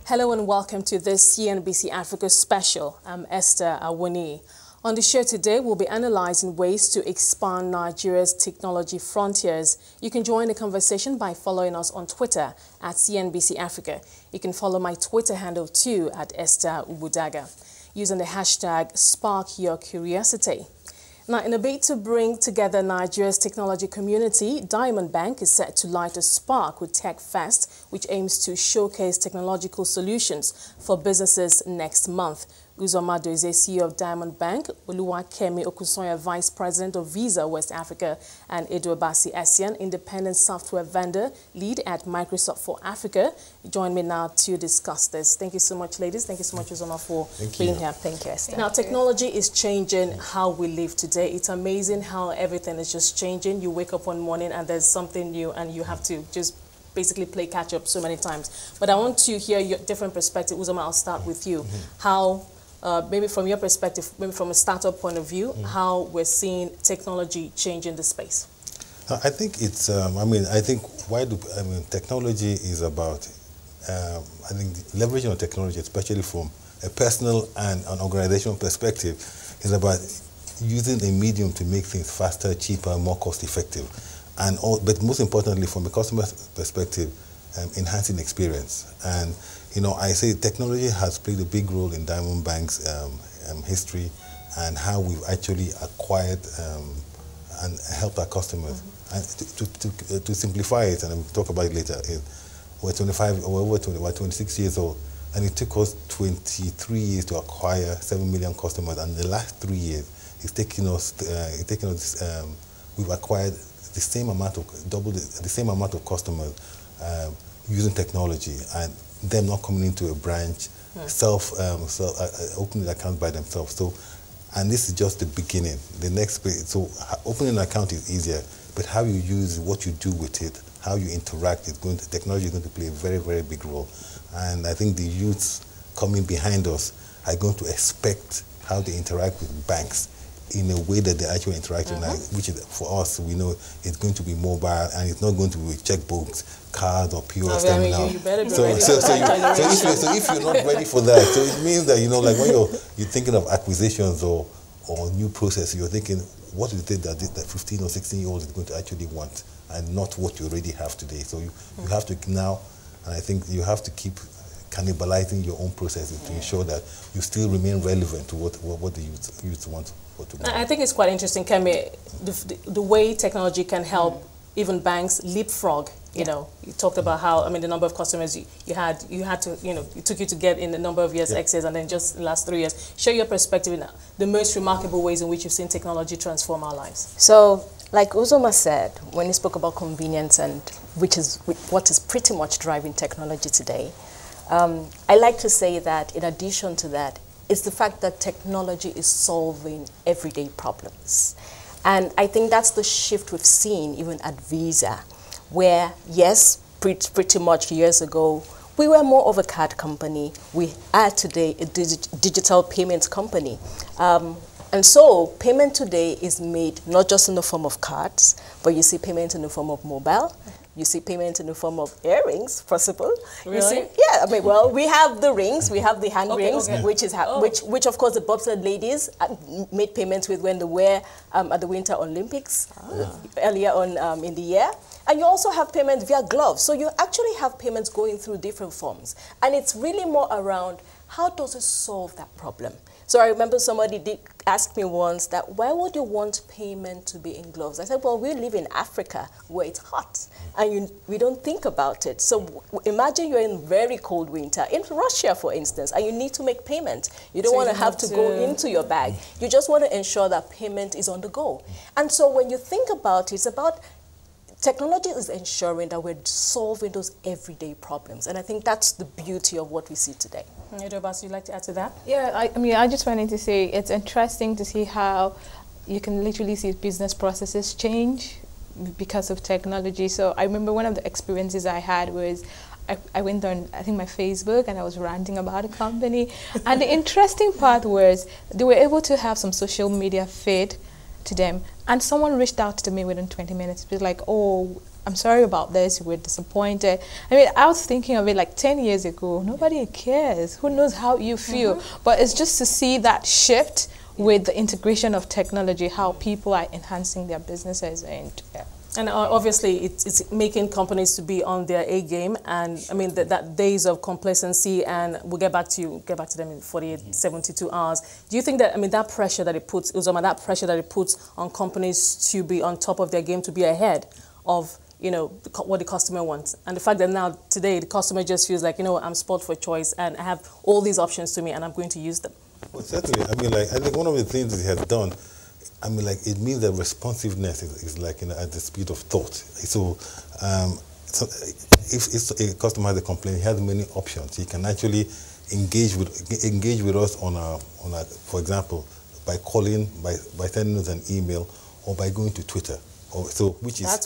Hello and welcome to this CNBC Africa special. I'm Esther Awuni. On the show today, we'll be analyzing ways to expand Nigeria's technology frontiers. You can join the conversation by following us on Twitter at CNBC Africa. You can follow my Twitter handle too at Esther Ubudaga using the hashtag #SparkYourCuriosity. Now, in a bid to bring together Nigeria's technology community, Diamond Bank is set to light a spark with Tech Fest, which aims to showcase technological solutions for businesses next month. Uzoma Dozie, CEO of Diamond Bank, Oluwakemi Okusanya, Vice President of Visa West Africa, and EduAbasi Essien, independent software vendor, lead at Microsoft for Africa, join me now to discuss this. Thank you so much, ladies. Thank you so much, Uzoma, for being here. Thank you, Esther. Now, technology is changing how we live today. It's amazing how everything is just changing. You wake up one morning and there's something new and you have to just basically play catch up so many times. But I want to hear your different perspective. Uzoma, I'll start with you. How maybe from your perspective, maybe from a startup point of view, how we're seeing technology change in the space? I think it's, technology is about, I think leveraging on technology, especially from a personal and an organizational perspective, is about using a medium to make things faster, cheaper, more cost effective. But most importantly, from a customer perspective, enhancing experience. And I say technology has played a big role in Diamond Bank's history and how we've actually acquired and helped our customers. And to simplify it, and we'll talk about it later, we're 26 years old, and it took us 23 years to acquire 7 million customers. And the last 3 years, we've acquired the same amount of the same amount of customers using technology, and them not coming into a branch, opening an account by themselves. So, and this is just the beginning. The next bit, so opening an account is easier, but how you use what you do with it, how you interact, technology is going to play a very, very big role. And I think the youths coming behind us are going to expect how they interact with banks in a way that they actually interact now, which is, for us, we know it's going to be mobile and it's not going to be checkbooks, cards or POS terminal. You better be so ready. So if you're not ready for that, so it means that, like when you're thinking of acquisitions or new process, you're thinking, what is it that 15 or 16-year-old is going to actually want and not what you already have today. So you have to now, and I think you have to keep cannibalizing your own processes to ensure that you still remain relevant to what the youth want. I think it's quite interesting, Kemi, the way technology can help even banks leapfrog. You talked about how, the number of customers you had to, it took you to get in the number of years excess, and then just the last 3 years. Share your perspective in the most remarkable ways in which you've seen technology transform our lives. So, like Uzoma said, when he spoke about convenience, and which is what is pretty much driving technology today, I like to say that in addition to that, it's the fact that technology is solving everyday problems. And I think that's the shift we've seen even at Visa, where, yes, pretty much years ago, we were more of a card company. We are today a digital payments company. And so payment today is made not just in the form of cards, but you see payment in the form of mobile. You see payment in the form of earrings, possible. Really? You see, well, we have the rings, we have the hand rings, which is which of course the bobsled ladies made payments with when they were at the Winter Olympics earlier on in the year. And you also have payments via gloves. So you actually have payments going through different forms. And it's really more around how does it solve that problem? So I remember somebody did ask me once that, why would you want payment to be in gloves? I said, well, we live in Africa where it's hot and we don't think about it. So imagine you're in very cold winter, in Russia, for instance, and you need to make payment. You don't want to have to go into your bag. You just want to ensure that payment is on the go. And so when you think about it, it's about technology is ensuring that we're solving those everyday problems. And I think that's the beauty of what we see today. EduAbasi, you'd like to add to that? Yeah, I just wanted to say it's interesting to see how you can literally see business processes change because of technology. So I remember one of the experiences I had was I went on, I think, my Facebook, and I was ranting about a company. And the interesting part was they were able to have some social media feed to them. And someone reached out to me within 20 minutes. It was like, oh, I'm sorry about this, we're disappointed. I mean, I was thinking of it like 10 years ago. Nobody cares. Who knows how you feel? But it's just to see that shift with the integration of technology, how people are enhancing their businesses. And obviously, it's making companies to be on their A game, and I mean that days of complacency, and we'll get back to them in 48, 72 hours. Do you think that, I mean, that pressure that it puts, Uzoma, that pressure that it puts on companies to be on top of their game, to be ahead of, you know, what the customer wants, and the fact that now today the customer just feels like, you know, I'm spoiled for choice and I have all these options to me and I'm going to use them? Well, certainly. I mean, like, I think one of the things it has done, I mean, like, it means that responsiveness is like, you know, at the speed of thought. So, if a customer has a complaint, he has many options. He can actually engage with us on a, for example, by calling, by sending us an email, or by going to Twitter. Which is a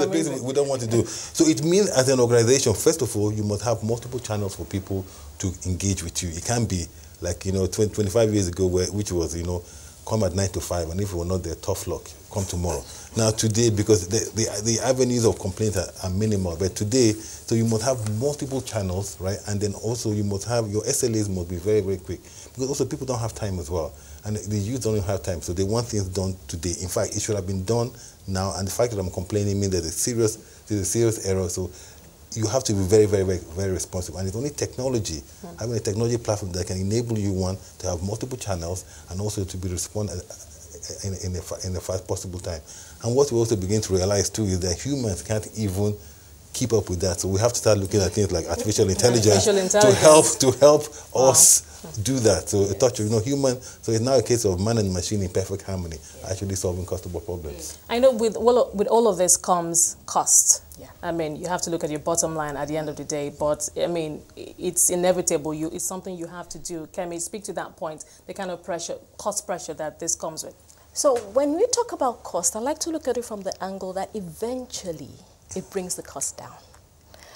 place we don't want to do. So it means, as an organization, first of all, you must have multiple channels for people to engage with you. It can't be like, you know, 25 years ago, which was, you know, come at 9 to 5, and if you were not there, tough luck, come tomorrow. Now today, because the avenues of complaint are minimal, but today, so you must have multiple channels, right? And then also you must have, your SLAs must be very, very quick, because also people don't have time as well. And the youth don't even have time, so they want things done today. In fact, it should have been done now, and the fact that I'm complaining means there's a serious error, so you have to be very, very, very, very responsive. And it's only technology, having a technology platform that can enable you, one, to have multiple channels, and also to be responded in the fast possible time. And what we also begin to realize too is that humans can't even keep up with that. So we have to start looking at things like artificial intelligence to help us do that. So a touch of, you know, human. So it's now a case of man and machine in perfect harmony, actually solving customer problems. I know with all of this comes cost. Yeah. I mean, you have to look at your bottom line at the end of the day, but I mean, it's inevitable. It's something you have to do. Kemi, speak to that point, the kind of cost pressure that this comes with. So when we talk about cost, I like to look at it from the angle that eventually it brings the cost down.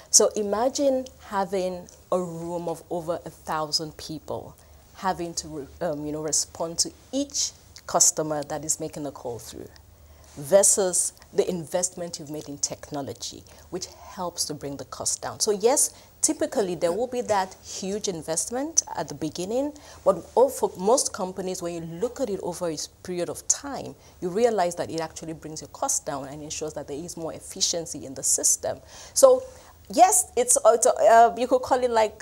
So imagine having a room of over 1,000 people having to respond to each customer that is making a call through, versus the investment you've made in technology, which helps to bring the cost down. So yes, typically there will be that huge investment at the beginning, but for most companies, when you look at it over a period of time, you realize that it actually brings your cost down and ensures that there is more efficiency in the system. So yes, you could call it like,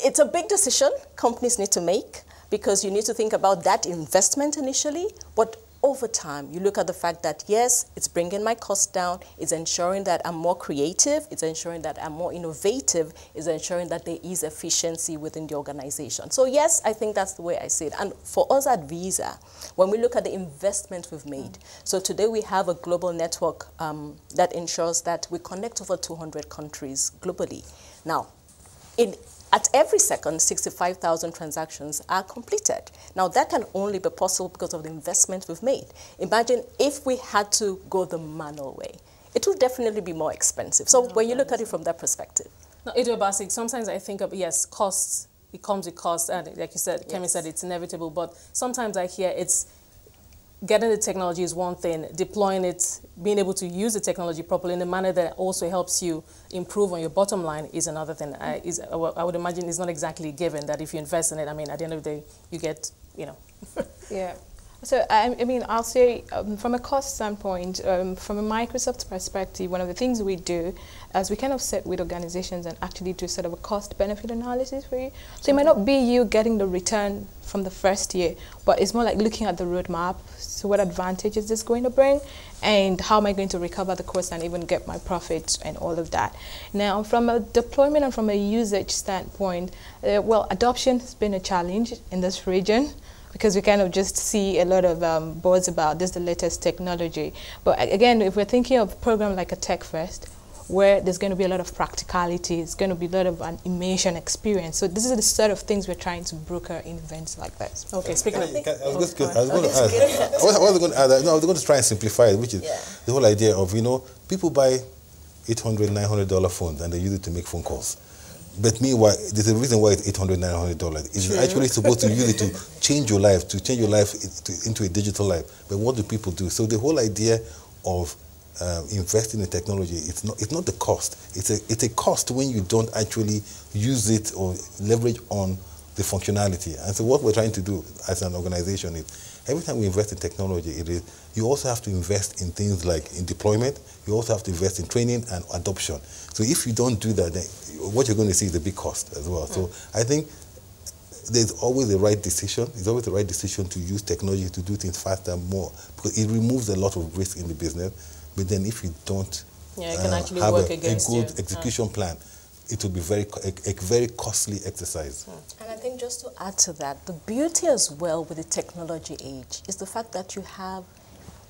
it's a big decision companies need to make, because you need to think about that investment initially, but over time, you look at the fact that, yes, it's bringing my cost down, it's ensuring that I'm more creative, it's ensuring that I'm more innovative, it's ensuring that there is efficiency within the organization. So yes, I think that's the way I see it. And for us at Visa, when we look at the investment we've made, so today we have a global network that ensures that we connect over 200 countries globally. Now, at every second, 65,000 transactions are completed. Now, that can only be possible because of the investment we've made. Imagine if we had to go the manual way. It will definitely be more expensive. So when you look at it from that perspective. Now, EduAbasi, sometimes I think of, yes, costs, it comes with costs, and like you said, Kemi said, it's inevitable, but sometimes I hear it's getting the technology is one thing, deploying it, being able to use the technology properly in a manner that also helps you improve on your bottom line is another thing. I would imagine it's not exactly given that if you invest in it, I mean, at the end of the day, you get, you know. Yeah. So, I mean, I'll say from a cost standpoint, from a Microsoft perspective, one of the things we do is we kind of sit with organizations and actually do sort of a cost-benefit analysis for you. So it might not be you getting the return from the first year, but it's more like looking at the roadmap. So what advantage is this going to bring? And how am I going to recover the cost and even get my profit and all of that? Now, from a deployment and from a usage standpoint, well, adoption has been a challenge in this region, because we kind of just see a lot of boards about this, the latest technology. But again, if we're thinking of a program like a Tech First, where there's going to be a lot of practicality, it's going to be a lot of an immersion experience. So this is the sort of things we're trying to broker in events like this. Okay, speaking of... I was going to add, I was going to try and simplify it, which is the whole idea of, you know, people buy $800, $900 phones and they use it to make phone calls. But meanwhile, there's a reason why it's $800, $900. It's actually supposed to use it to change your life, into a digital life. But what do people do? So the whole idea of investing in technology, it's not the cost. It's a cost when you don't actually use it or leverage on the functionality. And so what we're trying to do as an organization is, every time we invest in technology, you also have to invest in things like in deployment. You also have to invest in training and adoption. So if you don't do that, then what you're going to see is a big cost as well. So I think there's always the right decision. It's always the right decision to use technology to do things faster, more, because it removes a lot of risk in the business. But then if you don't it can actually have work a against good you. execution plan, it will be a very costly exercise. And I think just to add to that, the beauty as well with the technology age is the fact that you have,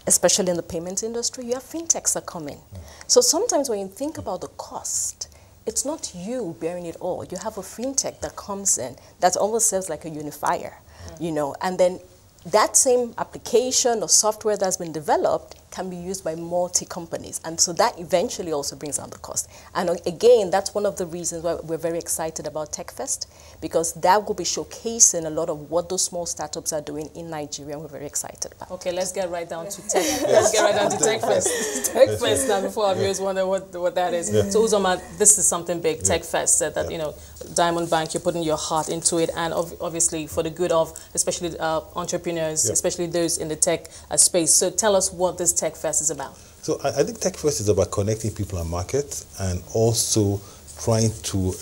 especially in the payments industry, you have fintechs that come in. So sometimes when you think about the cost, it's not you bearing it all. You have a fintech that comes in that almost serves like a unifier, you know, and then that same application or software that's been developed can be used by multi-companies. And so that eventually also brings down the cost. And again, that's one of the reasons why we're very excited about TechFest, because that will be showcasing a lot of what those small startups are doing in Nigeria, and we're very excited about. Okay, let's get right down to tech. Let's get right down to TechFest. TechFest now, before our viewers wonder what that is. So Uzoma, this is something big, TechFest, that, you know, Diamond Bank, you're putting your heart into it, and obviously for the good of especially entrepreneurs, especially those in the tech space. So tell us what this TechFest is about. So I think TechFest is about connecting people and markets, and also trying to,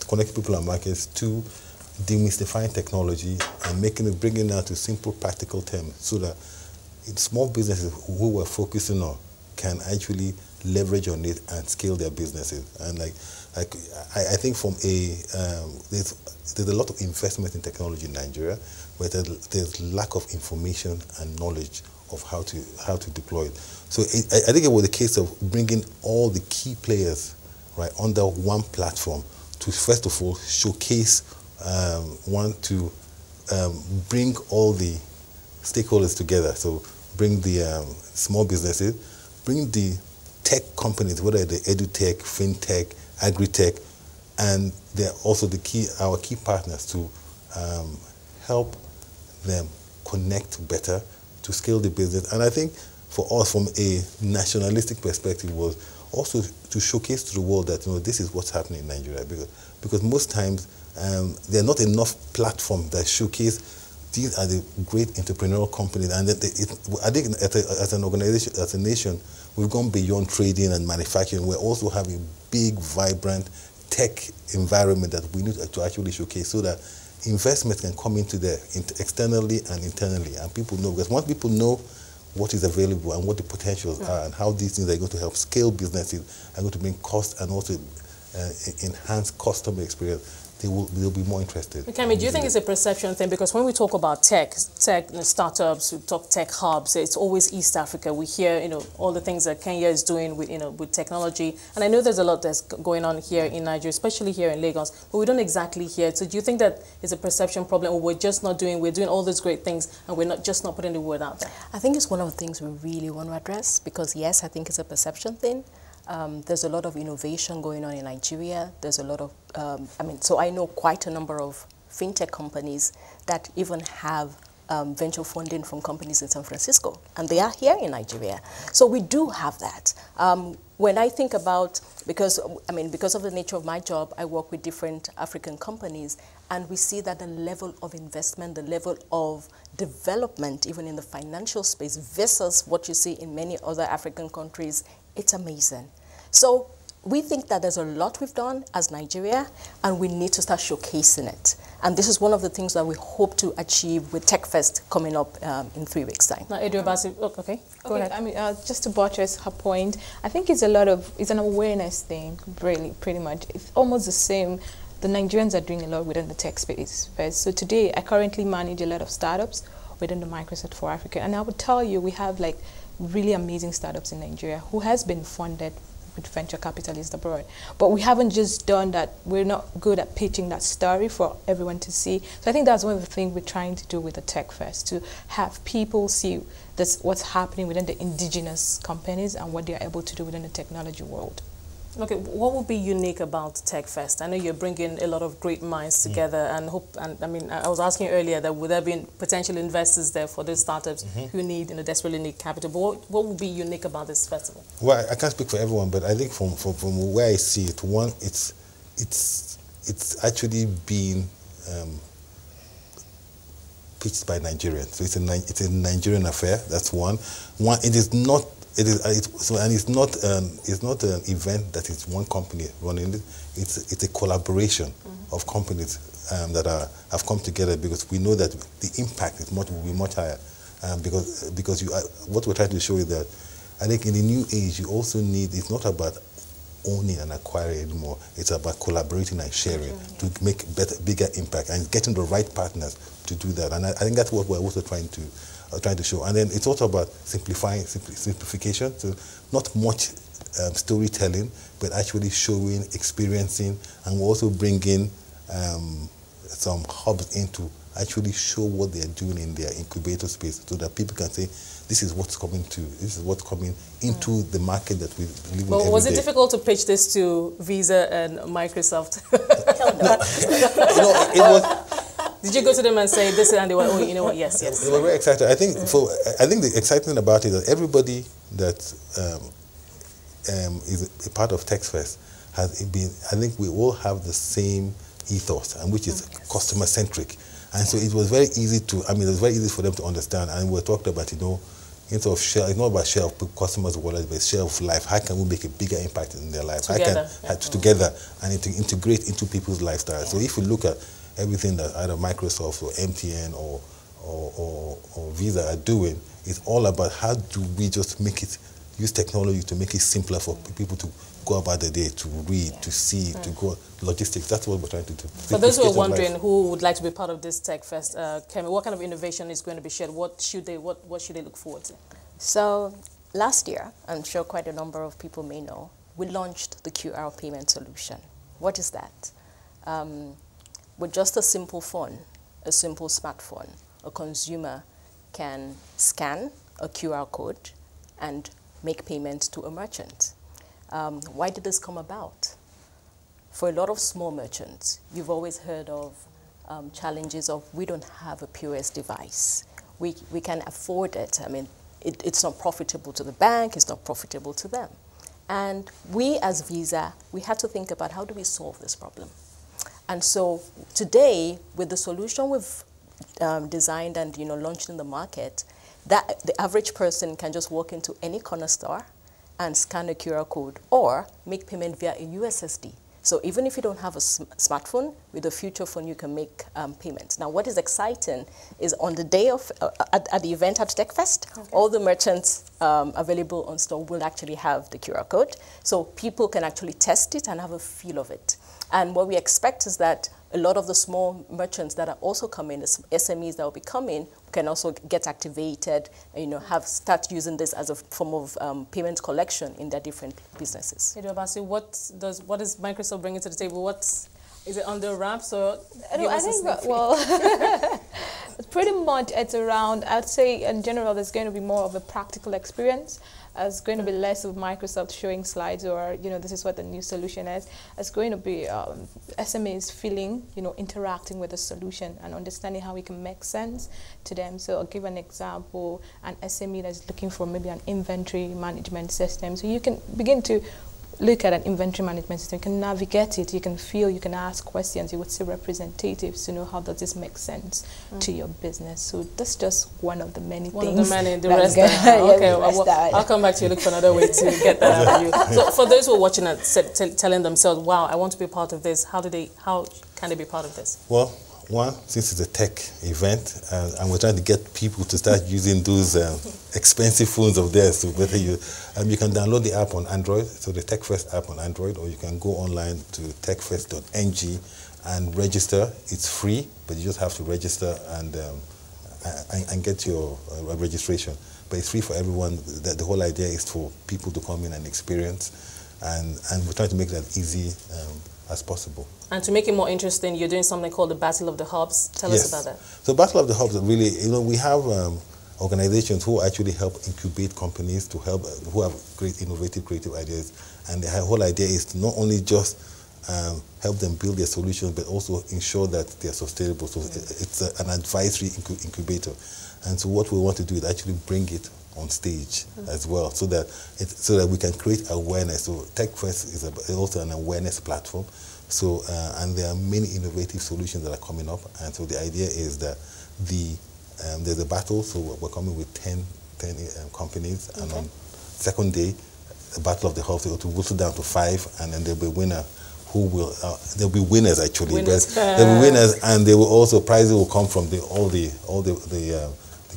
connect people and markets to demystifying technology and bringing it down to simple, practical terms, so that small businesses who we're focusing on can actually leverage on it and scale their businesses. And I think from there's a lot of investment in technology in Nigeria, but there's lack of information and knowledge of how to deploy it. So I think it was a case of bringing all the key players right under one platform to first of all showcase, bring all the stakeholders together. So bring the small businesses, bring the tech companies, whether they're edutech, fintech, agri-tech, and they're also our key partners to help them connect better to scale the business. And I think for us, from a nationalistic perspective, was also to showcase to the world that, you know, this is what's happening in Nigeria, because most times there are not enough platforms that showcase these are the great entrepreneurial companies. And I think as an organization, as a nation, we've gone beyond trading and manufacturing. We also have a big, vibrant tech environment that we need to actually showcase, so that investment can come into there externally and internally, and people know. Because once people know what is available and what the potentials are, and how these things are going to help scale businesses, are going to bring cost and also enhance customer experience, they'll be more interested. Oluwakemi, do you think it's a perception thing? Because when we talk about tech startups, we talk tech hubs, it's always East Africa. We hear, you know, all the things that Kenya is doing with, you know, with technology. And I know there's a lot that's going on here in Nigeria, especially here in Lagos, but we don't exactly hear it. So do you think that it's a perception problem, or we're doing all those great things and we're not putting the word out there? I think it's one of the things we really want to address, because yes, I think it's a perception thing. There's a lot of innovation going on in Nigeria. There's a lot of, so I know quite a number of fintech companies that even have venture funding from companies in San Francisco, and they are here in Nigeria. So we do have that. When I think about, because of the nature of my job, I work with different African companies, and we see that the level of investment, the level of development, even in the financial space, versus what you see in many other African countries, it's amazing. So we think that there's a lot we've done as Nigeria, and we need to start showcasing it. And this is one of the things that we hope to achieve with TechFest coming up in 3 weeks' time. Now, EduAbasi, okay, go ahead. I mean, just to buttress her point, I think it's an awareness thing, really, pretty much. It's almost the same. The Nigerians are doing a lot within the tech space first. So today, I currently manage a lot of startups within the Microsoft for Africa. And I would tell you, we have like really amazing startups in Nigeria who has been funded with venture capitalists abroad. But we haven't just done that. We're not good at pitching that story for everyone to see. So I think that's one of the things we're trying to do with the TechFest, to have people see what's happening within the indigenous companies and what they're able to do within the technology world. Okay, what would be unique about Tech Fest? I know you're bringing a lot of great minds together, and I mean, I was asking earlier that would there be potential investors there for those startups who need, desperately need capital? But what would be unique about this festival? Well, I can't speak for everyone, but I think from where I see it, one, it's actually been pitched by Nigerians. So it's a Nigerian affair. That's one. It is not. It's not an event that is one company running it. It's a collaboration of companies that have come together, because we know that the impact will be much higher. Because what we're trying to show is that I think in the new age you also need. It's not about owning and acquiring anymore. It's about collaborating and sharing to make bigger impact and getting the right partners to do that. And I think that's what we're also trying to show. And then it's also about simplification. So not much storytelling, but actually showing, experiencing, and we're also bringing some hubs in to actually show what they're doing in their incubator space, so that people can say, this is what's coming into the market that we live in every day. But was it difficult to pitch this to Visa and Microsoft? It was. Did you go to them and say this, and they were, oh, you know what? Yes. They were very excited. I think the excitement about it is that everybody that is a part of TechFest has been. I think we all have the same ethos, and which is customer centric. And so it was very easy it was very easy for them to understand. And we talked about, instead of share, it's not about share of customers' wallet, but share of life. How can we make a bigger impact in their life? Together. Together, and to integrate into people's lifestyle. So if you look at everything that either Microsoft or MTN or Visa are doing, it's all about how do we just use technology to make it simpler for people to go about the day, to read, to see, to go logistics. That's what we're trying to do. For those who are wondering who would like to be part of this Tech Fest, Kemi, what kind of innovation is going to be shared? What should they look forward to? So last year, I'm sure quite a number of people may know, we launched the QR payment solution. What is that? With just a simple phone, a simple smartphone, a consumer can scan a QR code and make payments to a merchant. Why did this come about? For a lot of small merchants, you've always heard of challenges of we don't have a POS device. We can afford it. I mean, it's not profitable to the bank, it's not profitable to them. And we as Visa, we had to think about how do we solve this problem. And so today, with the solution we've designed and launched in the market, that the average person can just walk into any corner store and scan a QR code or make payment via a USSD. So even if you don't have a smartphone, with a future phone you can make payments. Now what is exciting is on the day of, at the event at TechFest, all the merchants available on store will actually have the QR code. So people can actually test it and have a feel of it. And what we expect is that a lot of the small merchants that are also coming, the SMEs that will be coming, can also get activated and start using this as a form of payment collection in their different businesses. EduAbasi, what does Microsoft bring to the table? Is it under wraps or? I think pretty much it's around. I'd say in general there's going to be more of a practical experience. It's going to be less of Microsoft showing slides or, this is what the new solution is. It's going to be SMEs feeling, interacting with the solution and understanding how it can make sense to them. So I'll give an example, an SME that's looking for maybe an inventory management system. So you can begin to look at an inventory management system, you can navigate it, you can feel, you can ask questions, you would see representatives to know how does this make sense to your business. So that's just one of the many things. One of the many, the rest okay, I'll come back to you, look for another way to get that out of you. So for those who are watching and telling themselves, wow, I want to be part of this, how can they be part of this? Well, one, since it's a tech event, and we're trying to get people to start using those expensive phones of theirs, so whether you can download the app on Android, so the TechFest app on Android, or you can go online to techfest.ng and register. It's free, but you just have to register and get your registration. But it's free for everyone. The whole idea is for people to come in and experience, and we're trying to make that easy as possible. And to make it more interesting, you're doing something called the Battle of the Hubs. Tell us about that. So Battle of the Hubs, really, we have organizations who actually help incubate companies to help who have great innovative creative ideas, and the whole idea is to not only just help them build their solutions but also ensure that they are sustainable. So it's an advisory incubator, and so what we want to do is actually bring it on stage as well, so that we can create awareness. So TechFest is also an awareness platform. So and there are many innovative solutions that are coming up, and so the idea is that there's a battle. So we're coming with 10 companies, and on second day, the battle of the halls to whittle down to 5, and then there'll be a winner. Who will? There'll be winners actually, but there'll be winners, and there will also prizes will come from all the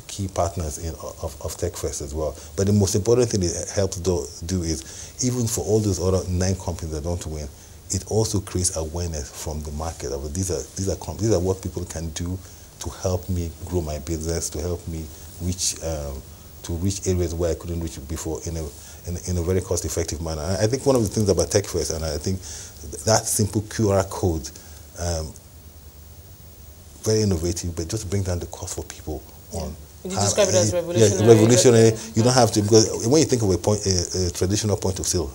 key partners of TechFest as well. But the most important thing it helps do is, even for all those other 9 companies that don't win, it also creates awareness from the market. These are what people can do to help me grow my business, to help me reach areas where I couldn't reach before in a very cost-effective manner. And I think one of the things about TechFest, and I think that simple QR code, very innovative, but just bring down the cost for people on. Would you describe it as revolutionary? Yeah, revolutionary. You don't have to, because when you think of a traditional point of sale,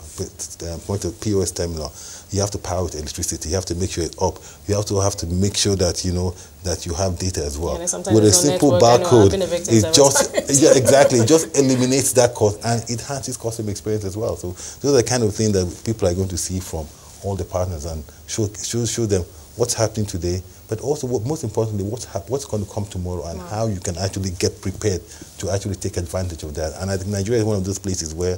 point of POS terminal, you have to power with electricity. You have to make sure it's up. You also have to make sure that that you have data as well. With a simple barcode, it just exactly, it just eliminates that cost, and it enhances customer experience as well. So those are the kind of things that people are going to see from all the partners, and show them what's happening today, but also most importantly, what's going to come tomorrow, and how you can actually get prepared to actually take advantage of that. And I think Nigeria is one of those places where,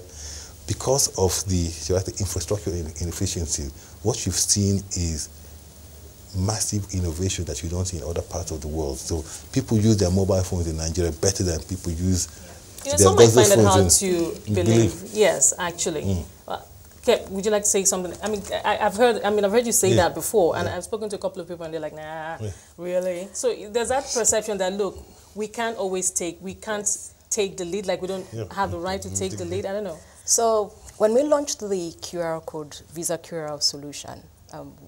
because of the infrastructure inefficiency, what you've seen is massive innovation that you don't see in other parts of the world. So people use their mobile phones in Nigeria better than people use their some might find it hard phones to believe. Yes, actually. Okay, would you like to say something? I mean, I've heard you say that before, and I've spoken to a couple of people, and they're like, nah, really? So there's that perception that, look, we can't take the lead, like we don't have the right to take the lead. I don't know. So when we launched the QR code, Visa QR solution,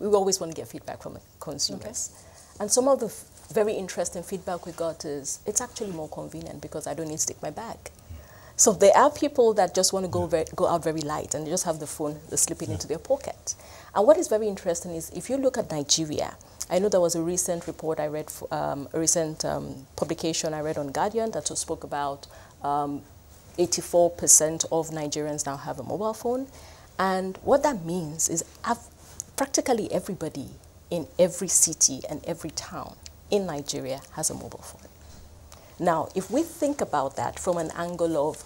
we always want to get feedback from consumers. Okay. And some of the very interesting feedback we got is, it's actually more convenient because I don't need to take my bag. So there are people that just want to go out very light, and they just have the phone, they slip it into their pocket. And what is very interesting is, if you look at Nigeria, I know there was a recent report I read, a recent publication I read on Guardian that spoke about 84% of Nigerians now have a mobile phone. And what that means is practically everybody in every city and every town in Nigeria has a mobile phone. Now, if we think about that from an angle of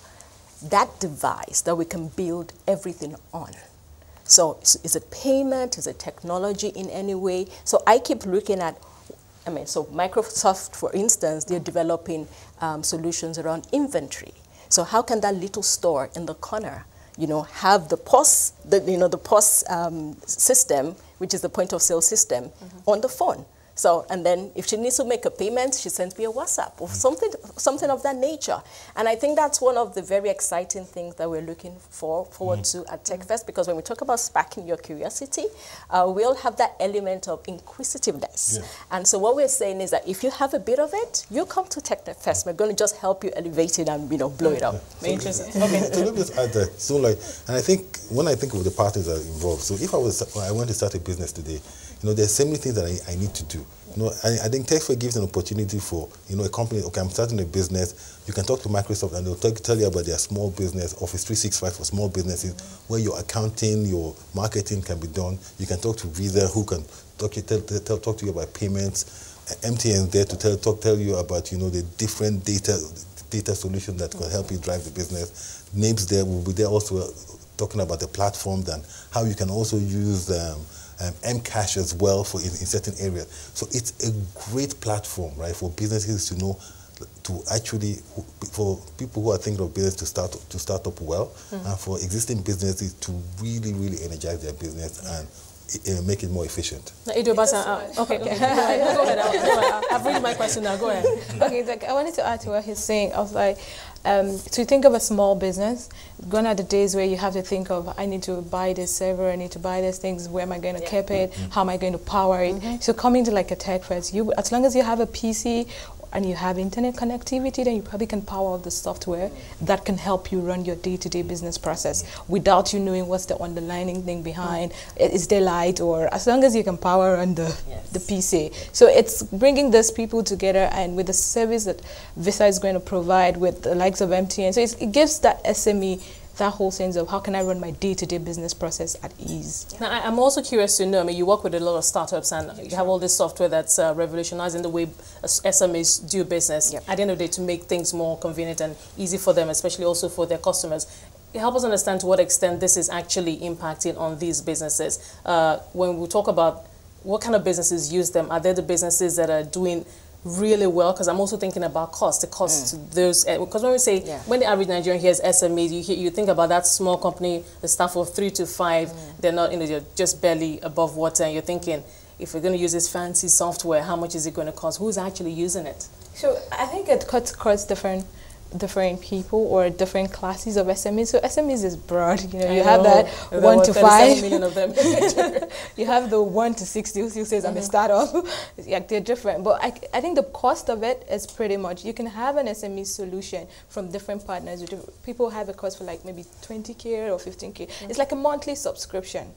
that device that we can build everything on. So is it payment? Is it technology in any way? So I keep looking at, so Microsoft, for instance, they're developing solutions around inventory. So how can that little store in the corner, have the POS, the POS system, which is the point of sale system, on the phone? So, and then if she needs to make a payment, she sends me a WhatsApp or something of that nature. And I think that's one of the very exciting things that we're looking forward to at TechFest, because when we talk about sparking your curiosity, we all have that element of inquisitiveness. Yeah. And so what we're saying is that if you have a bit of it, you come to TechFest. We're going to just help you elevate it and blow it up. Very interesting. Okay. So let me just add that. So and I think when I think of the parties that are involved, so if I want to start a business today, there's so many things that I need to do. I think TechFest gives an opportunity for, a company, okay, I'm starting a business. You can talk to Microsoft and they'll tell you about their small business, Office 365 for small businesses, where your accounting, your marketing can be done. You can talk to Visa, who can talk to you about payments. MTN is there to tell you about, the different data solutions that can help you drive the business. Names there will be there also talking about the platforms and how you can also use Mcash as well in certain areas. So it's a great platform, right, for businesses to know, for people who are thinking of business to start up well, and for existing businesses to really, really energize their business and make it more efficient. EduAbasi, okay. Go ahead. I've read my question now. Go ahead. Okay, I wanted to add to what he's saying. I was like, to think of a small business, gone are the days where you have to think of, I need to buy this server, I need to buy these things, where am I going to keep it, how am I going to power it? So coming to like a TechFest, as long as you have a PC and you have internet connectivity, then you probably can power up the software that can help you run your day-to-day business process without you knowing what's the underlying thing behind. Is there light, or as long as you can power on the PC. So it's bringing those people together, and with the service that Visa is going to provide with the likes of MTN. So it gives that SME that whole sense of how can I run my day-to-day business process at ease. Now, I'm also curious to know, I mean, you work with a lot of startups and you have all this software that's revolutionizing the way SMEs do business at the end of the day to make things more convenient and easy for them, especially also for their customers. Help us understand to what extent this is actually impacting on these businesses. When we talk about what kind of businesses use them, are there the businesses that are doing really well? Because I'm also thinking about cost, the cost to those, because when we say, when the average Nigerian hears SMEs, you think about that small company, the staff of 3 to 5, they're not, they're just barely above water, and you're thinking, if we're going to use this fancy software, how much is it going to cost? Who's actually using it? So I think it cuts across different people or different classes of SMEs. So SMEs is broad, you have that 1 to 5 million of them. You have the 1 to 60 who says I'm a startup. They're different, but I think the cost of it is pretty much, you can have an SME solution from different partners. People have a cost for like maybe 20K or 15K. It's like a monthly subscription.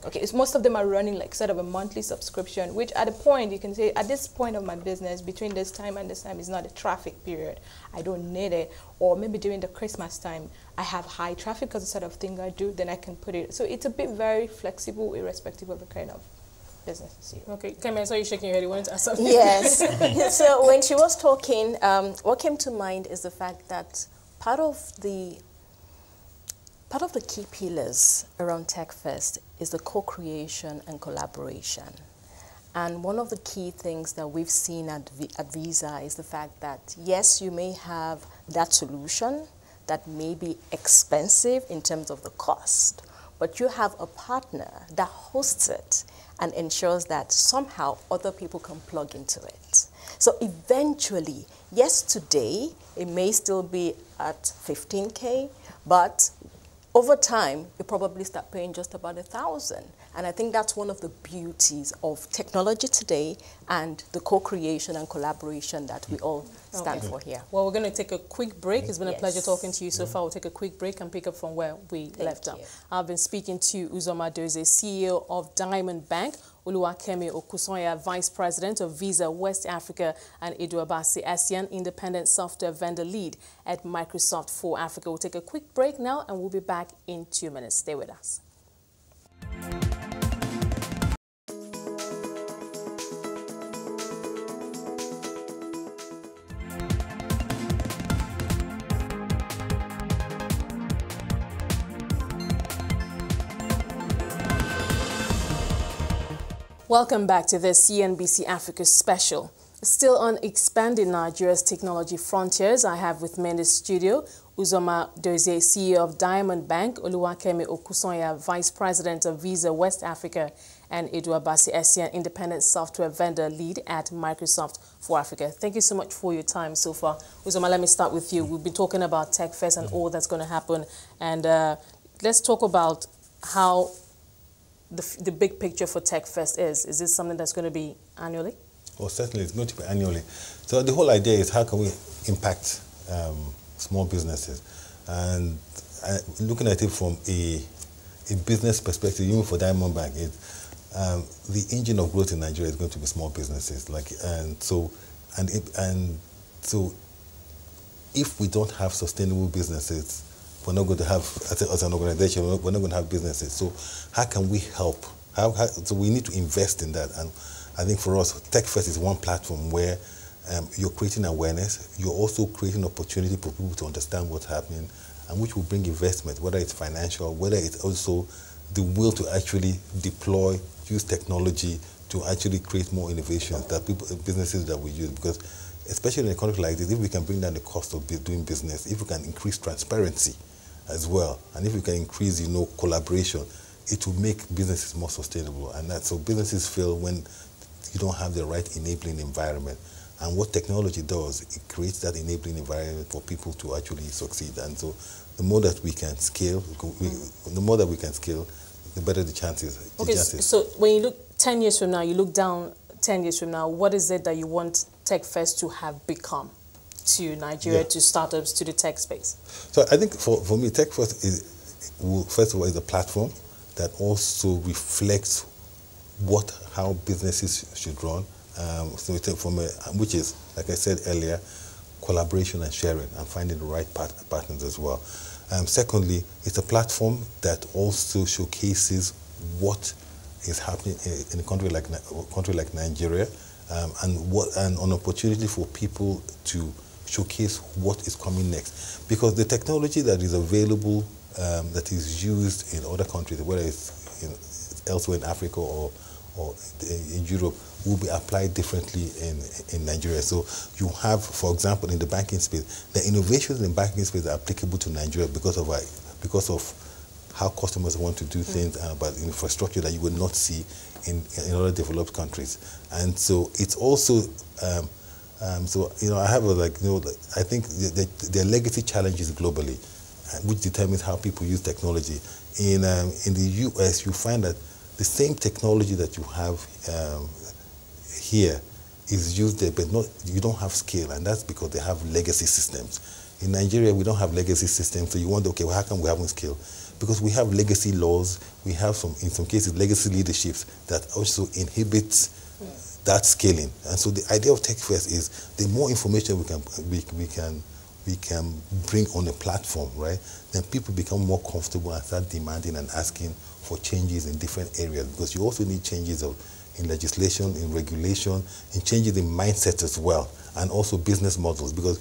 Okay, most of them are running like sort of a monthly subscription, which at a point you can say, at this point of my business, between this time and this time is not a traffic period. I don't need it. Or maybe during the Christmas time, I have high traffic because the sort of thing I do, then I can put it. So it's a bit very flexible, irrespective of the kind of business. Okay, Kemi, I saw you shaking your head. You wanted to ask something? Yes. So when she was talking, what came to mind is the fact that part of the key pillars around TechFest is the co-creation and collaboration. And one of the key things that we've seen at Visa is the fact that, yes, you may have that solution that may be expensive in terms of the cost, but you have a partner that hosts it and ensures that somehow other people can plug into it. So eventually, yes, today, it may still be at 15K, but over time, you probably start paying just about 1,000. And I think that's one of the beauties of technology today and the co-creation and collaboration that we all stand for here. Well, we're going to take a quick break. It's been a pleasure talking to you so far. We'll take a quick break and pick up from where we left off. I've been speaking to Uzoma Dozie, CEO of Diamond Bank, Oluwakemi Okusanya, Vice President of Visa West Africa, and EduAbasi Essien, Independent Software Vendor Lead at Microsoft for Africa. We'll take a quick break now, and we'll be back in 2 minutes. Stay with us. Welcome back to the CNBC Africa special. Still on expanding Nigeria's technology frontiers, I have with me in the studio Uzoma Dozie, CEO of Diamond Bank, Oluwakemi Okusanya, Vice President of Visa West Africa, and EduAbasi Essien, Independent Software Vendor Lead at Microsoft for Africa. Thank you so much for your time so far. Uzoma, let me start with you. We've been talking about TechFest and all that's going to happen, and let's talk about how the big picture for TechFest is. Is this something that's going to be annually? Well, certainly it's going to be annually. So the whole idea is how can we impact small businesses? And looking at it from a business perspective, even for Diamond Bank, the engine of growth in Nigeria is going to be small businesses. So if we don't have sustainable businesses, we're not going to have, as an organization, we're not going to have businesses. So how can we help? So we need to invest in that. And I think for us, TechFest is one platform where you're creating awareness. You're also creating opportunity for people to understand what's happening, and which will bring investment, whether it's financial, whether it's also the will to actually deploy, use technology to actually create more innovations that businesses that we use. Because especially in a country like this, if we can bring down the cost of doing business, if we can increase transparency as well, and if we can increase, collaboration, it will make businesses more sustainable. And so businesses fail when you don't have the right enabling environment. And what technology does, it creates that enabling environment for people to actually succeed. And so the more that we can scale, the better the chances. Okay, so when you look 10 years from now, you look down 10 years from now, what is it that you want Tech Fest to have become to Nigeria, to startups, to the tech space? So I think for me, Tech Fest first of all, is a platform that also reflects how businesses should run. So we take which is, like I said earlier, collaboration and sharing and finding the right partners as well. Secondly, it's a platform that also showcases what is happening in a country like Nigeria, and an opportunity for people to showcase what is coming next. Because the technology that is available, that is used in other countries, whether it's elsewhere in Africa or in Europe, will be applied differently in Nigeria. So you have, for example, in the banking space, the innovations in the banking space are applicable to Nigeria because of how customers want to do things, but infrastructure that you would not see in other developed countries. And so it's also, I have I think there are legacy challenges globally, which determines how people use technology. In the US, you find that the same technology that you have here is used there, but you don't have scale, and that's because they have legacy systems. In Nigeria, we don't have legacy systems, so you wonder, okay, well, how come we haven't scale? Because we have legacy laws, we have in some cases, legacy leaderships that also inhibit that scaling. And so the idea of Tech Fest is the more information we can bring on a platform, right? Then people become more comfortable and start demanding and asking for changes in different areas, because you also need changes in legislation, in regulation, and changes in mindset as well, and also business models, because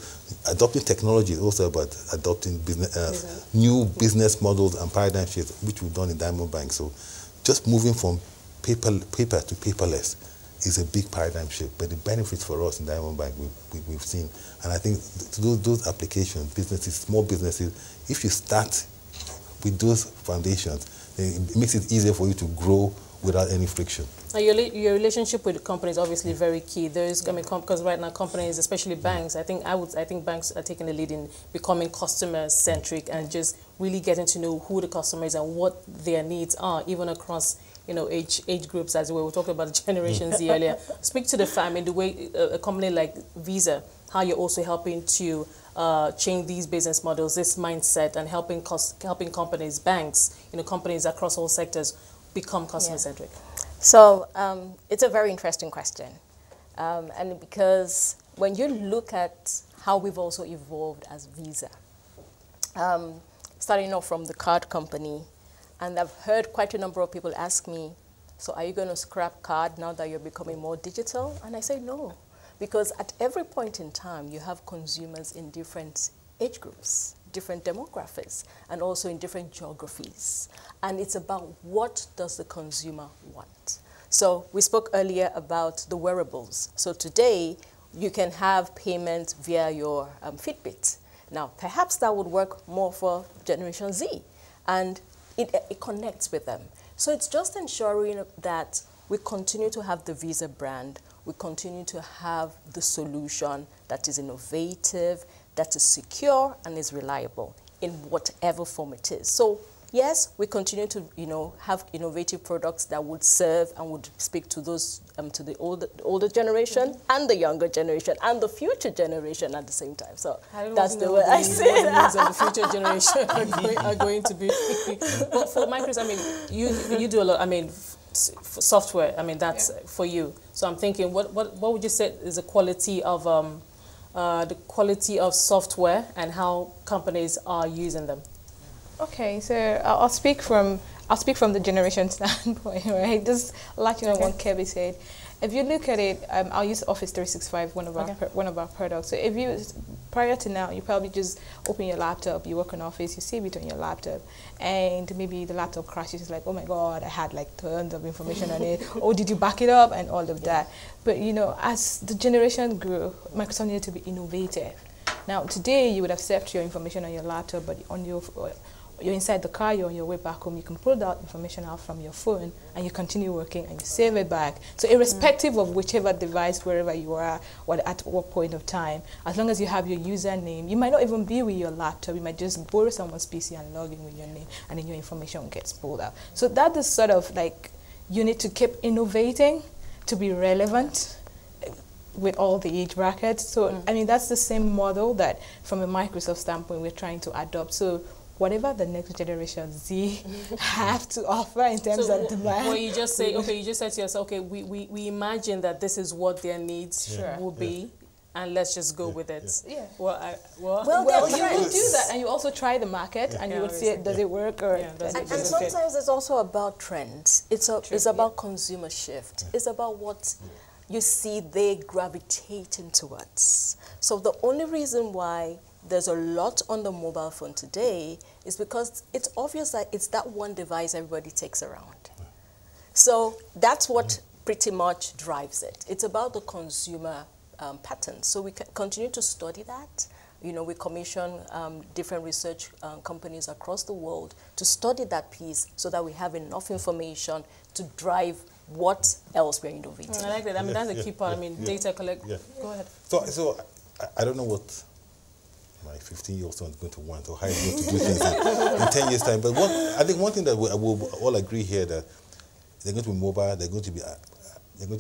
adopting technology is also about adopting new business models and paradigm shifts, which we've done in Diamond Bank. So just moving from paper to paperless is a big paradigm shift, but the benefits for us in Diamond Bank we've seen. And I think those applications, businesses, small businesses, if you start with those foundations, then it makes it easier for you to grow without any friction. Now your relationship with companies is obviously very key. Because right now companies, especially banks, I think banks are taking the lead in becoming customer-centric and just really getting to know who the customer is and what their needs are, even across age groups as well. We talked about the Generation Z earlier. Speak to the family, the way a company like Visa, how you're also helping to change these business models, this mindset, and helping companies, banks, companies across all sectors become customer-centric. So it's a very interesting question. And because when you look at how we've also evolved as Visa, starting off from the card company, and I've heard quite a number of people ask me, so are you going to scrap card now that you're becoming more digital? And I say no, because at every point in time, you have consumers in different age groups, different demographics, and also in different geographies. And it's about what does the consumer want. So we spoke earlier about the wearables. So today, you can have payment via your Fitbit. Now, perhaps that would work more for Generation Z, and it connects with them. So it's just ensuring that we continue to have the Visa brand, we continue to have the solution that is innovative, that is secure, and is reliable in whatever form it is. So yes, we continue to have innovative products that would serve and would speak to those to the older generation and the younger generation and the future generation at the same time. So that's the way I see it. The future generation are going to be. But for Micros, I mean, you do a lot. I mean, software. I mean, that's for you. So I'm thinking, what would you say is the quality of software and how companies are using them? Okay, so I'll speak from the generation standpoint, right? Just like what Kevin said. If you look at it, I'll use Office 365, one of our products. So if you prior to now, you probably just open your laptop, you work on Office, you save it on your laptop, and maybe the laptop crashes. It's like, oh my God, I had like tons of information on it. Oh, did you back it up and all of that? But as the generation grew, Microsoft needed to be innovative. Now today, you would have saved your information on your laptop, but on you're inside the car, you're on your way back home, you can pull that information out from your phone and you continue working and you save it back. So irrespective of whichever device, wherever you are, or at what point of time, as long as you have your username, you might not even be with your laptop, you might just borrow someone's PC and log in with your name, and then your information gets pulled out. So that is sort of like, you need to keep innovating to be relevant. with all the age brackets. So, I mean, that's the same model that from a Microsoft standpoint, we're trying to adopt. So whatever the next generation Z have to offer in terms of demand. Well, you just say, okay, you just said to yourself, okay, we imagine that this is what their needs will be, and let's just go with it. Yeah. Well, you would do that, and you also try the market, and you would see, does it work, or does it and sometimes it's also about trends. It's about consumer shift. It's about what you see they gravitating towards. So the only reason why there's a lot on the mobile phone today is because it's obvious that it's that one device everybody takes around. So that's what pretty much drives it. It's about the consumer patterns. So we continue to study that. You know, we commission different research companies across the world to study that piece so that we have enough information to drive what else we're innovating. I like that. I mean, that's a key part. I mean, data collect. Go ahead. So I don't know what my 15-year-old son is going to want or how he's going to do things in 10 years' time. But I think one thing that we'll all agree here that they're going to be mobile, they're going to be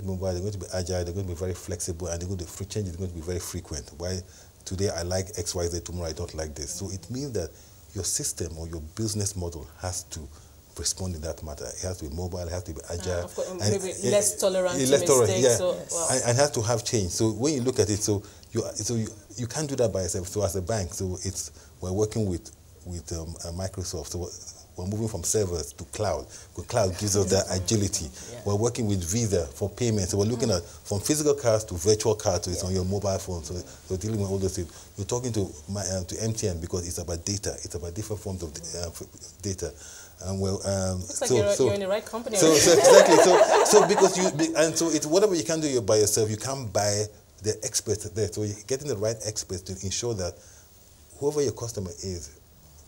mobile, they're going to be agile, they're going to be very flexible, and change is going to be very frequent. Why today I like X, Y, Z, tomorrow I don't like this. So it means that your system or your business model has to respond in that matter. It has to be mobile, it has to be agile. Of course, maybe less tolerant to mistakes. Yeah. So, and it has to have change. So when you look at it, you can't do that by yourself. So as a bank, we're working with Microsoft. So we're moving from servers to cloud. Cloud gives us that agility. We're working with Visa for payments. So we're looking at from physical cards to virtual cards. So it's on your mobile phone. So dealing with all those things. You're talking to MTN because it's about data. It's about different forms of data. Looks like you're in the right company. So exactly. So because it's whatever you can do by yourself, you can't buy the experts there. So you're getting the right experts to ensure that whoever your customer is,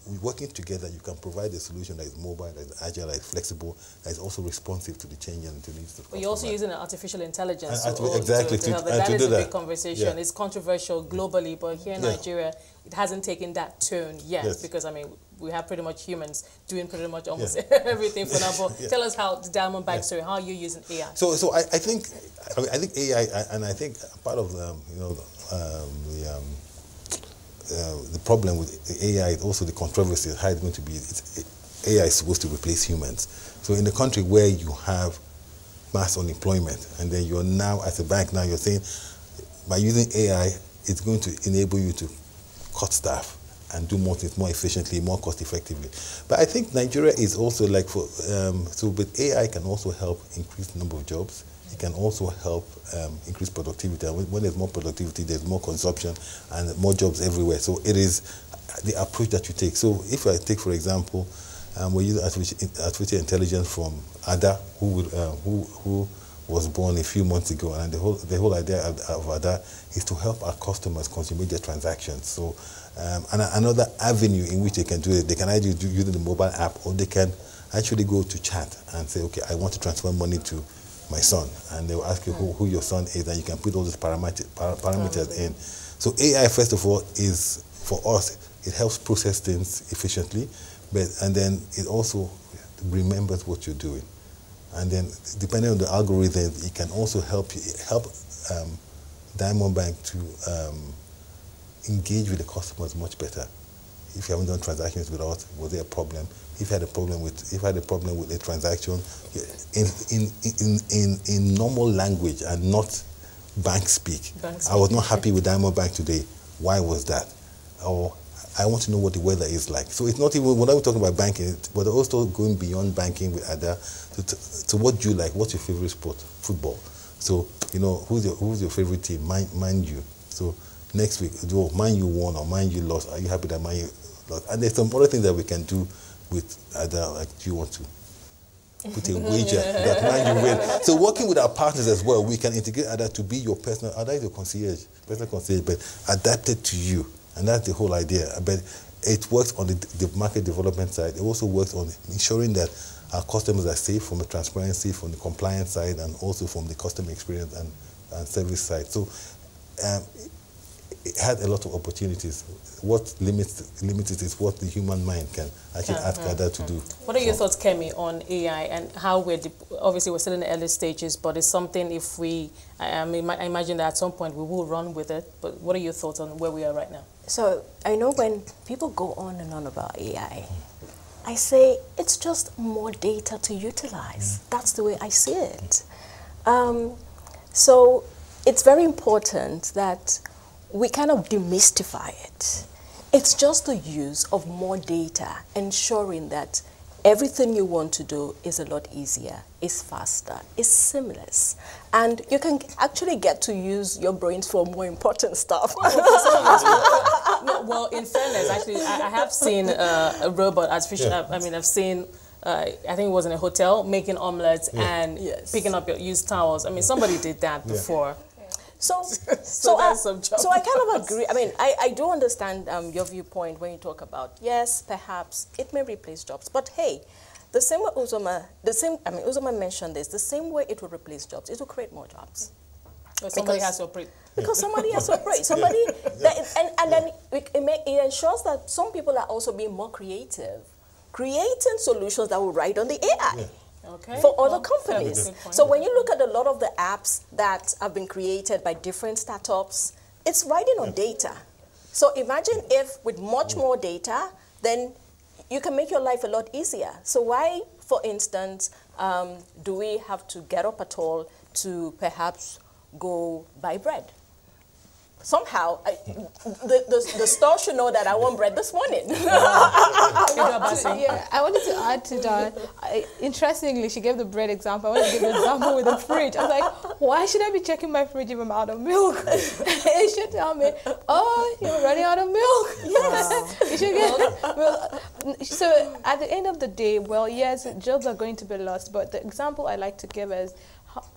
we're working together, you can provide a solution that is mobile, that is agile, that is flexible, that is also responsive to the change and to the needs of the customer. You're also using artificial intelligence. Exactly. That is a big conversation. It's controversial globally, but here in Nigeria, it hasn't taken that turn yet because, I mean, we have pretty much humans doing pretty much almost everything for now. But tell us how the Diamond Bank story, how are you using AI? So I think AI, and I think part of the problem with AI is also the controversy of how it's going to be. AI is supposed to replace humans. So in a country where you have mass unemployment, and then you're now, as a bank, now you're saying, by using AI, it's going to enable you to cut staff and do more things more efficiently, more cost effectively. But I think Nigeria is also like, but AI can also help increase the number of jobs. It can also help increase productivity. And when there's more productivity, there's more consumption and more jobs everywhere. So it is the approach that you take. So if I take, for example, we use artificial intelligence from Ada, who was born a few months ago, and the whole idea of Ada is to help our customers consummate their transactions. So and another avenue in which they can do it, they can either do using the mobile app, or they can actually go to chat and say, okay, I want to transfer money to my son, and they will ask you who your son is, and you can put all these parameters in. So AI, first of all, is for us, it helps process things efficiently, and then it also remembers what you're doing. And then depending on the algorithm, it can also help Diamond Bank to engage with the customers much better. If you haven't done transactions with us, was there a problem? If you had a problem with a transaction, in normal language and not bank speak. I was not happy with Diamond Bank today. Why was that? Or I want to know what the weather is like. So it's not even, when I'm talking about banking, but also going beyond banking with Ada. So what do you like? What's your favorite sport? Football. So, you know, who's your favorite team? Man U. So next week, Man U won or Man U lost. Are you happy that Man U lost? And there's some other things that we can do with Ada, like, do you want to put a wager that Man U win? So working with our partners as well, we can integrate Ada to be your personal, Ada is your personal concierge, but adapted to you. And that's the whole idea. But it works on the market development side. It also works on ensuring that our customers are safe from the transparency, from the compliance side, and also from the customer experience and service side. So it had a lot of opportunities. What limits it is what the human mind can actually ask others to do. What are your thoughts, Kemi, on AI and how obviously we're still in the early stages, but it's something if we, I imagine that at some point we will run with it, but what are your thoughts on where we are right now? So I know when people go on and on about AI, I say it's just more data to utilize. That's the way I see it. So it's very important that we kind of demystify it. It's just the use of more data, ensuring that everything you want to do is a lot easier, is faster, is seamless. And you can actually get to use your brains for more important stuff. No, well, in fairness, actually, I have seen a robot, artificial, I've seen, I think it was in a hotel, making omelets and picking up your used towels. I mean, somebody did that before. So I kind of agree. I mean, I do understand your viewpoint when you talk about, yes, perhaps it may replace jobs. But hey, the same way Uzoma mentioned this, the same way it will replace jobs, it will create more jobs. Well, somebody has to operate. Because somebody has to operate. Somebody, and then it ensures that some people are also being more creative, creating solutions that will ride on the AI. Yeah. Okay. For other companies. So when you look at a lot of the apps that have been created by different startups, it's riding on data. So imagine if with much more data, then you can make your life a lot easier. So why, for instance, do we have to get up at all to perhaps go buy bread? Somehow, the store should know that I want bread this morning. I wanted to add to that. Interestingly, she gave the bread example. I wanted to give the example with the fridge. I was like, why should I be checking my fridge if I'm out of milk? It should tell me, oh, you're running out of milk. Yes. You should get, so at the end of the day, well, yes, jobs are going to be lost. But the example I like to give is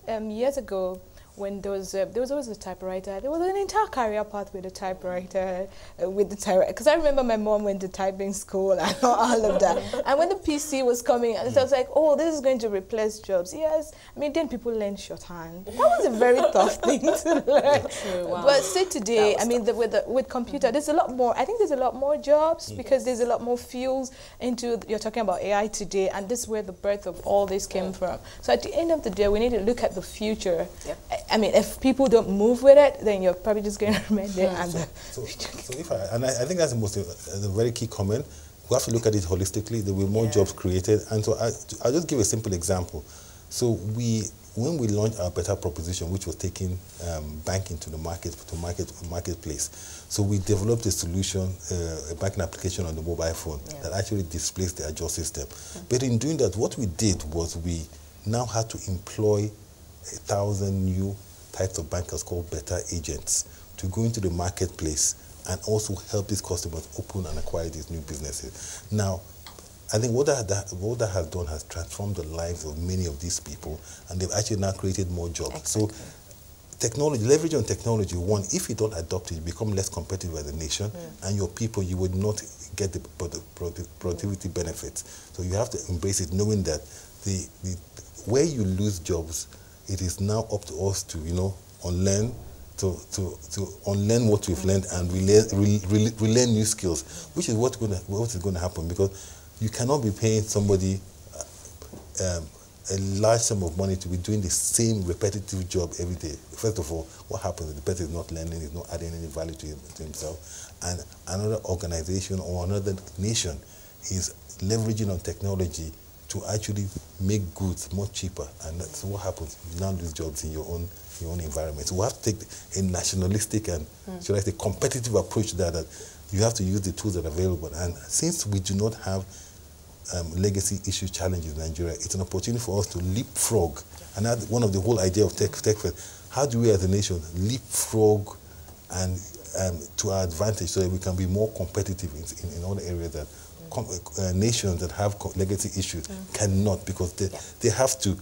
years ago, when there was always a typewriter, there was an entire career path with a typewriter, because I remember my mom went to typing school and all of that. And when the PC was coming, I was like, oh, this is going to replace jobs. Yes, I mean, then people learned shorthand. That was a very tough thing to learn. True, wow. But say today, I mean, with computer, there's a lot more, I think there's a lot more jobs because there's a lot more fields into, you're talking about AI today, and this is where the birth of all this came from. So at the end of the day, we need to look at the future. Yep. I mean, if people don't move with it, then you're probably just going to remain there. And so if I think that's the very key comment. We have to look at it holistically. There will be more jobs created, and so I'll just give a simple example. So when we launched our better proposition, which was taking banking to the marketplace, so we developed a solution, a banking application on the mobile phone that actually displays the Adjust system. But in doing that, what we did was we now had to employ 1,000 new types of bankers called better agents to go into the marketplace and also help these customers open and acquire these new businesses. Now, I think what that has done has transformed the lives of many of these people, and they've actually now created more jobs. Exactly. So technology, leverage on technology, one, if you don't adopt it, you become less competitive as a nation, and your people, you would not get the productivity benefits. So you have to embrace it, knowing that where you lose jobs, it is now up to us to, unlearn, to unlearn what we've learned and relearn new skills, which is what is going to happen, because you cannot be paying somebody a large sum of money to be doing the same repetitive job every day. First of all, what happens is the person is not learning, is not adding any value to himself, and another organization or another nation is leveraging on technology to actually make goods more cheaper, and that's what happens. You now lose jobs in your own environment. So we have to take a nationalistic and should I say competitive approach to that you have to use the tools that are available. And since we do not have legacy issue challenges in Nigeria, it's an opportunity for us to leapfrog. And that's one of the whole idea of tech first. How do we as a nation leapfrog and to our advantage so that we can be more competitive in all the areas that nations that have legacy issues cannot, because they have to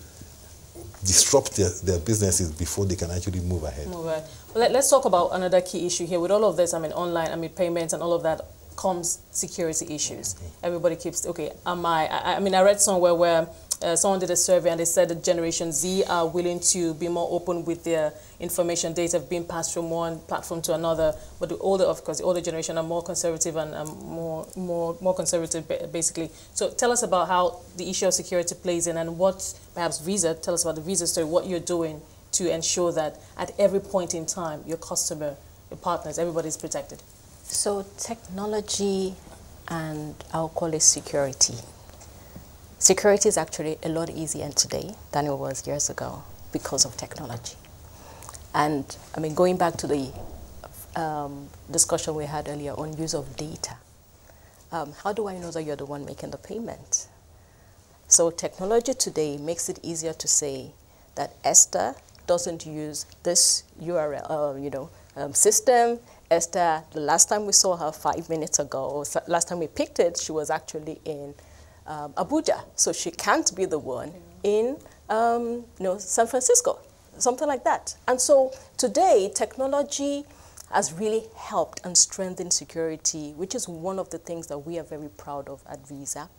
disrupt their businesses before they can actually move ahead. Well, let's talk about another key issue here. With all of this, online, payments and all of that comes security issues. Everybody keeps, I read somewhere where someone did a survey and they said that Generation Z are willing to be more open with their information data being passed from one platform to another, but the older, of course, the older generation are more conservative and more conservative, basically. So tell us about how the issue of security plays in, and what perhaps Visa, tell us about the Visa story, what you're doing to ensure that at every point in time, your customer, your partners, everybody's protected. So technology, and I'll call it security. Security is actually a lot easier today than it was years ago because of technology. And I mean, going back to the discussion we had earlier on use of data, how do I know that you're the one making the payment? So technology today makes it easier to say that Esther doesn't use this URL, system. Esther, the last time we saw her 5 minutes ago, or last time we picked it, she was actually in Abuja. So she can't be the one in San Francisco, something like that. And so today, technology has really helped and strengthened security, which is one of the things that we are very proud of at Visa.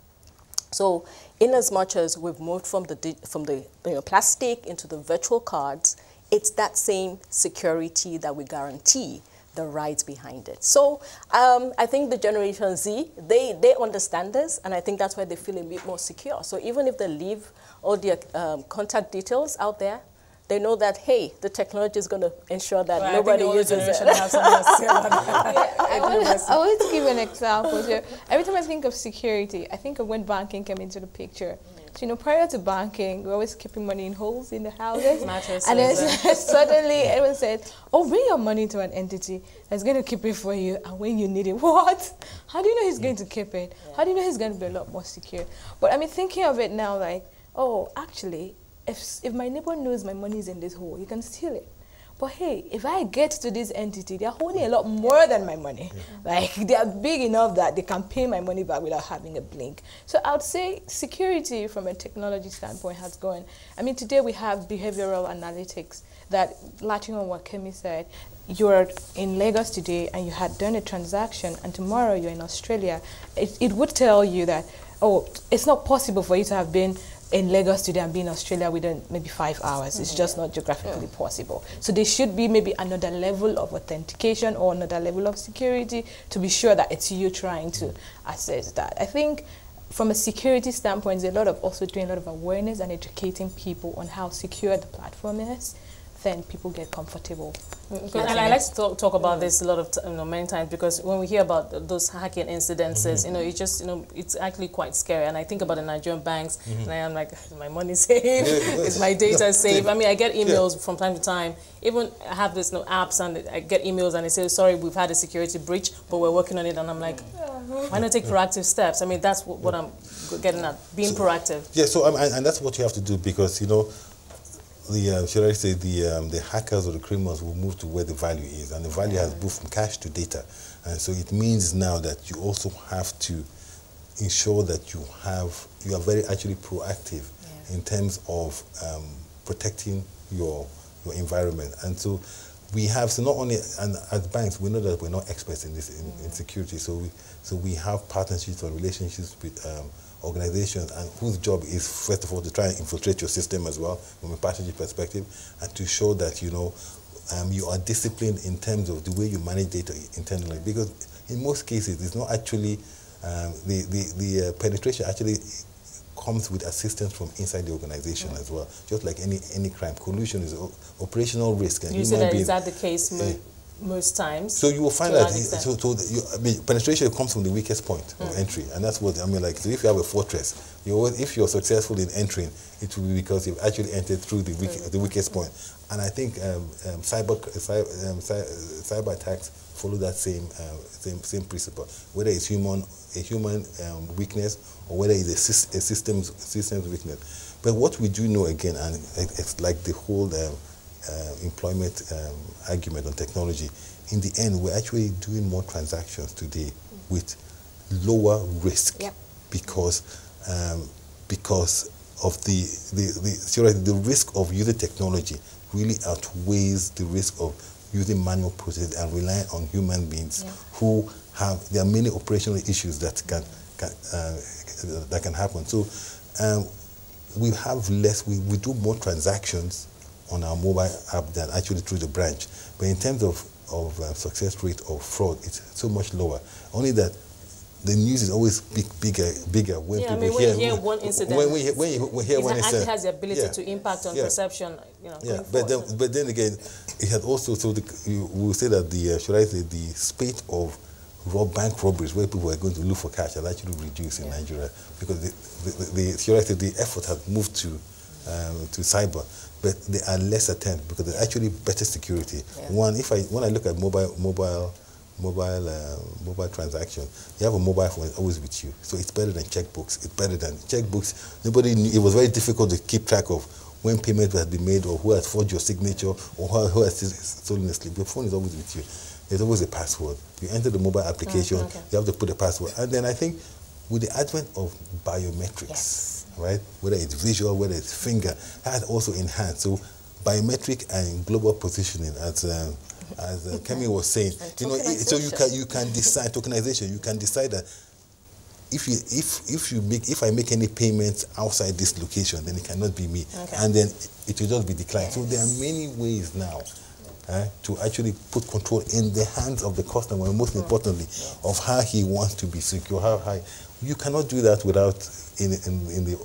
So in as much as we've moved from the plastic into the virtual cards, it's that same security that we guarantee the rights behind it. So I think the Generation Z, they understand this, and I think that's why they feel a bit more secure. So even if they leave all their contact details out there, they know that, hey, the technology is going to ensure that nobody uses it. I want to give an example. So every time I think of security, I think of when banking came into the picture. So, prior to banking, we're always keeping money in holes in the houses. And then suddenly everyone said, oh, bring your money to an entity that's going to keep it for you. And when you need it, what? How do you know he's going to keep it? How do you know he's going to be a lot more secure? But I mean, thinking of it now, like, oh, actually, if my neighbor knows my money is in this hole, he can steal it. But hey, if I get to this entity, they're holding a lot more than my money. Like, they are big enough that they can pay my money back without having a blink. So I would say security from a technology standpoint has gone. I mean, today we have behavioral analytics that, latching on what Kemi said, you're in Lagos today and you had done a transaction, and tomorrow you're in Australia. It would tell you that, oh, it's not possible for you to have been in Lagos today and be in Australia within maybe 5 hours. It's just not geographically possible. So there should be maybe another level of authentication or another level of security to be sure that it's you trying to assess that. I think from a security standpoint, there's also doing a lot of awareness and educating people on how secure the platform is. Then people get comfortable. And I like to talk about this a lot of many times, because when we hear about those hacking incidences, it just it's actually quite scary. And I think about the Nigerian banks, and I am like, is my money safe? Is my data safe? I mean, I get emails from time to time. Even I have this apps, and I get emails, and they say, sorry, we've had a security breach, but we're working on it. And I'm like, why not take proactive steps? I mean, that's what I'm getting at, being proactive. Yeah. So and that's what you have to do, because should I say, the hackers or the criminals will move to where the value is, and the value has moved from cash to data. And so it means now that you also have to ensure that you are very actually proactive in terms of protecting your environment. And so we have, so not only, and as banks, we know that we're not experts in this in security, so we have partnerships or relationships with organizations, and whose job is, first of all, to try and infiltrate your system as well from a partnership perspective, and to show that you are disciplined in terms of the way you manage data internally, because in most cases it's not actually the penetration actually comes with assistance from inside the organization as well. Just like any crime, collusion is operational risk, and you say that is that the case most times. So you will find that penetration comes from the weakest point of entry, and that's what I mean. Like, so if you have a fortress, if you're successful in entering, it will be because you've actually entered through the weakest point. And I think cyber attacks follow that same principle, whether it's a human weakness or whether it's a systems weakness. But what we do know, again, and it's like the whole employment argument on technology, in the end we're actually doing more transactions today with lower risk, because of the risk of using technology really outweighs the risk of using manual process and relying on human beings who there are many operational issues that can happen. So we have less, we do more transactions on our mobile app than actually through the branch. But in terms of success rate of fraud, it's so much lower. Only that the news is always bigger when people when you hear one incident. When we hear one incident, it has the ability to impact on perception. But then again, it has also, so we will say that the spate of bank robberies where people are going to look for cash has actually reduced in Nigeria, because the effort has moved to cyber, but there are less attempts because there's actually better security. One, when I look at mobile transaction, you have a mobile phone, it's always with you, so it's better than checkbooks. It's better than checkbooks. Nobody knew, it was very difficult to keep track of when payment has been made, or who has forged your signature, or who has stolen the slip. Your phone is always with you. There's always a password. You enter the mobile application, you have to put a password. And then I think with the advent of biometrics, right, whether it's visual, whether it's finger, that has also enhanced. So biometric and global positioning, as Kemi was saying, so you can decide tokenization. You can decide that if I make any payments outside this location, then it cannot be me, and then it will just be declined. So there are many ways now to actually put control in the hands of the customer, and most importantly, of how he wants to be secure. You cannot do that without in the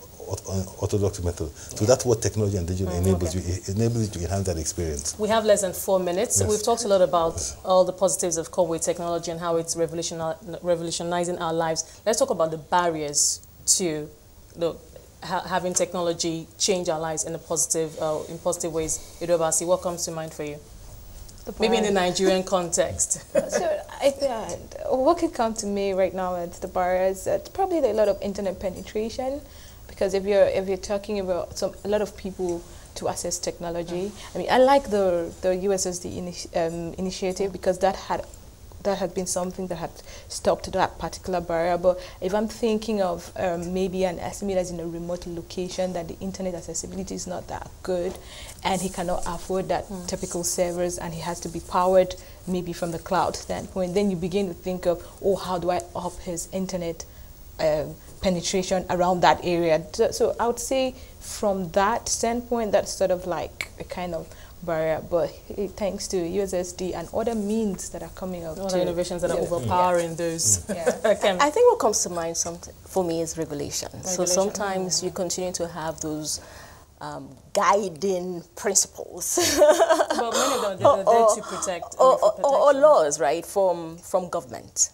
orthodox method. So that's what technology and digital enables you. It enables you to enhance that experience. We have less than 4 minutes. Yes. We've talked a lot about all the positives of come with technology and how it's revolutionizing our lives. Let's talk about the barriers to having technology change our lives in positive ways. EduAbasi, what comes to mind for you? Maybe in the Nigerian context. So what can come to me right now is the barriers. It's probably a lot of internet penetration, because if you're talking about a lot of people to access technology. I mean, I like the USSD initiative, because that had been something that had stopped that particular barrier. But if I'm thinking of maybe an SME that's in a remote location, that the internet accessibility is not that good, and he cannot afford that typical servers, and he has to be powered maybe from the cloud standpoint, then you begin to think of, how do I up his internet penetration around that area? So I would say from that standpoint, that's sort of like a kind of barrier, but thanks to USSD and other means that are coming up. Other innovations that are overpowering those. I think what comes to mind for me is regulation. So sometimes you continue to have those guiding principles. But many of them are there to protect. Or laws, right, from government,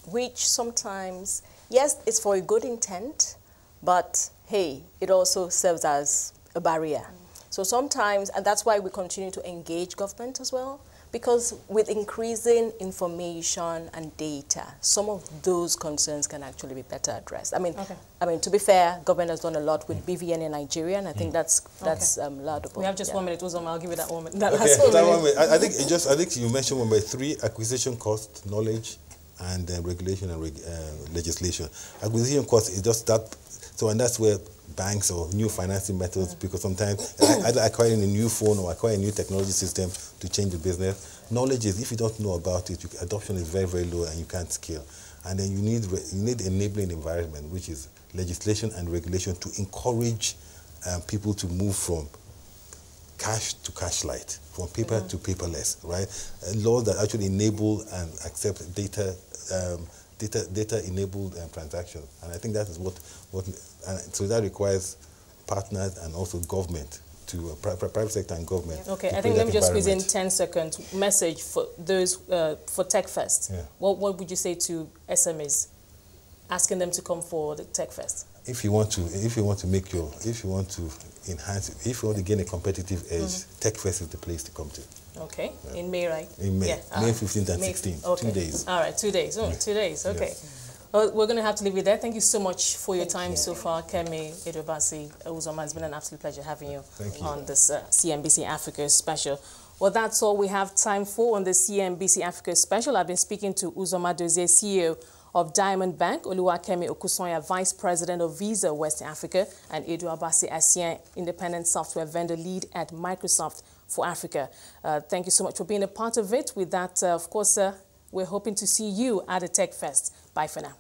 which sometimes, yes, it's for a good intent, but hey, it also serves as a barrier. So sometimes, and that's why we continue to engage government as well, because with increasing information and data, some of those concerns can actually be better addressed. I mean, to be fair, government has done a lot with BVN in Nigeria, and I think that's laudable. We have just 1 minute, Uzoma. I'll give you that 1 minute. I think you mentioned number 3: acquisition cost, knowledge, and regulation and legislation. Acquisition cost is just that. So, and that's where banks or new financing methods, because sometimes either acquiring a new phone or acquiring a new technology system to change the business. Knowledge is, if you don't know about it, adoption is very, very low, and you can't scale. And then you need enabling environment, which is legislation and regulation, to encourage people to move from cash to cash light, from paper to paperless, right? Laws that actually enable and accept data-enabled transactions, and I think that is so that requires partners and also government, to private sector and government. Okay, I think let me just squeeze in 10 seconds message for those for TechFest. What would you say to SMEs, asking them to come for the TechFest? If you want to gain a competitive edge, TechFest is the place to come to. Okay, in May, right? In May, May 15th and 16th, okay. 2 days. All right, 2 days. 2 days, okay. Well, we're going to have to leave it there. Thank you so much for your time so far, Kemi, EduAbasi, Uzoma. It's been an absolute pleasure having you on this CNBC Africa special. Well, that's all we have time for on the CNBC Africa special. I've been speaking to Uzoma Dozie, CEO of Diamond Bank, Oluwakemi Okusanya, Vice President of Visa West Africa, and EduAbasi Essien, Independent Software Vendor Lead at Microsoft for Africa. Thank you so much for being a part of it. With that, of course, we're hoping to see you at the Tech Fest. Bye for now.